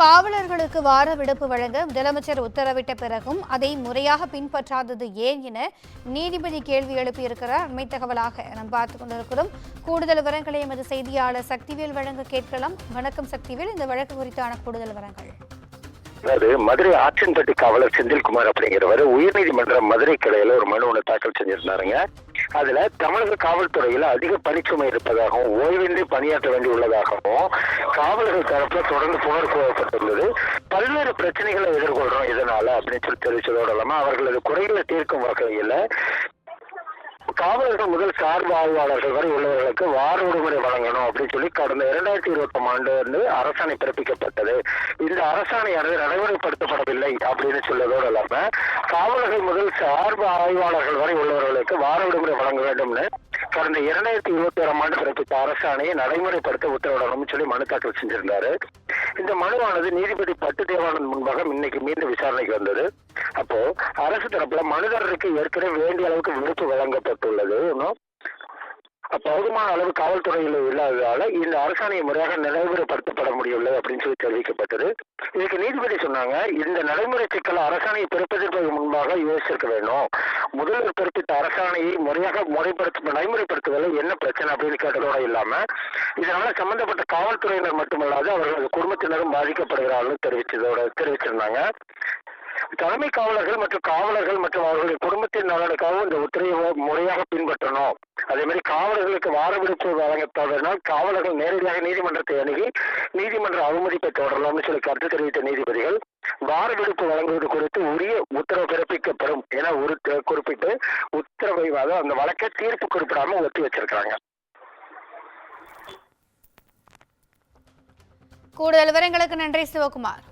காவலர்களுக்கு வார விடுப்பு வழங்க முதலமைச்சர் உத்தரவிட்ட பிறகும் அதை முறையாக பின்பற்றாதது ஏன் என நீதிபதி கேள்வி எழுப்பியிருக்கிறார். அண்மை தகவலாக நாம் பார்த்துக் கொண்டிருக்கிறோம். கூடுதல் விவரங்களை எமது செய்தியாளர் சக்திவேல் வழங்க கேட்கலாம். வணக்கம் சக்திவேல், இந்த வழக்கு குறித்தான கூடுதல் விவரங்கள். அதாவது மதுரை ஆச்சன்பட்டி காவலர் செந்தில்குமார் அப்படிங்கிறவர் உயர்நீதிமன்றம் மதுரை கிளையில ஒரு மனு ஒன்று தாக்கல் செஞ்சிருந்தாருங்க. அதுல தமிழக காவல்துறையில அதிக பணிச்சுமை இருப்பதாகவும் ஓய்வின்றி பணியாற்ற வேண்டியுள்ளதாகவும் காவலர்கள் தரப்புல தொடர்ந்து புகார் கூறப்பட்டுள்ளது. பல்வேறு பிரச்சனைகளை எதிர்கொள்றோம் இதனால அப்படின்னு சொல்லி தெரிவிச்சதோடு இல்லாம அவர்களது குறைகளை தீர்க்கும் வகையில் காவலர்கள் முதல் சார்பு ஆய்வாளர்கள் வரை உள்ளவர்களுக்கு வார விடுமுறை வழங்கணும் அப்படின்னு சொல்லி கடந்த 2020 ஆண்டு அரசாணை பிறப்பிக்கப்பட்டது. இந்த அரசாணையானது நடைமுறைப்படுத்தப்படவில்லை அப்படின்னு சொல்லதோடு இல்லாம காவலர்கள் முதல் சார்பு ஆய்வாளர்கள் வரை உள்ளவர்களுக்கு வார விடுமுறை வழங்க வேண்டும்னு கடந்த 2021 ஆண்டு பிறப்பித்த அரசாணையை நடைமுறைப்படுத்த உத்தரவிடணும்னு சொல்லி மனு தாக்கல் செஞ்சிருந்தாரு. இந்த மனுவானது நீதிபதி பட்டு தேவானந்த் முன்பாக இன்னைக்கு மீண்டும் விசாரணைக்கு வந்தது. அப்போ அரசு தரப்புல மனுதாரருக்கு ஏற்கனவே வேண்டிய அளவுக்கு விடுப்பு வழங்கப்பட்டுள்ளது. போதுமான அளவு காவல்துறையில் இல்லாததால இந்த அரசாணையை முறையாக நடைமுறைப்படுத்தப்பட முடியவில்லை அப்படின்னு சொல்லி தெரிவிக்கப்பட்டது. இதுக்கு நீதிபதி சொன்னாங்க, இந்த நடைமுறை சிக்கல் அரசாணையை பிறப்பதற்கு முன்பாக யோசிச்சிருக்க வேண்டும். முதல்வர் பிறப்பித்த அரசாணையை முறையாக நடைமுறைப்படுத்துவதில் என்ன பிரச்சனை அப்படின்னு கேட்டதோட இல்லாம இதனால சம்பந்தப்பட்ட காவல்துறையினர் மட்டுமல்லாது அவர்களது குடும்பத்தினரும் பாதிக்கப்படுகிறார்கள் தெரிவிச்சிருந்தாங்க. தலைமை காவலர்கள் மற்றும் காவலர்கள் மற்றும் அவர்களுடைய குடும்பத்தின் நலனுக்காகவும் இந்த உத்தரவை முறையாக பின்பற்றணும். அதே மாதிரி காவலர்களுக்கு வார விடுப்பு வழங்க தவறினால் காவலர்கள் நேரடியாக நீதிமன்றத்தை அணுகி நீதிமன்ற அவமதி பெற்று தொடரலாம்னு சொல்லி கருத்து தெரிவித்த நீதிபதிகள் வார விடுப்பு வழங்குவது குறித்து உரிய உத்தரவு பிறப்பிக்கப்படும் என குறிப்பிட்டு உத்தரவை அந்த வழக்கை தீர்ப்பு குறிப்பிடாம ஒத்தி வச்சிருக்காங்க. கூடுதல் விவரங்களுக்கு நன்றி சிவகுமார்.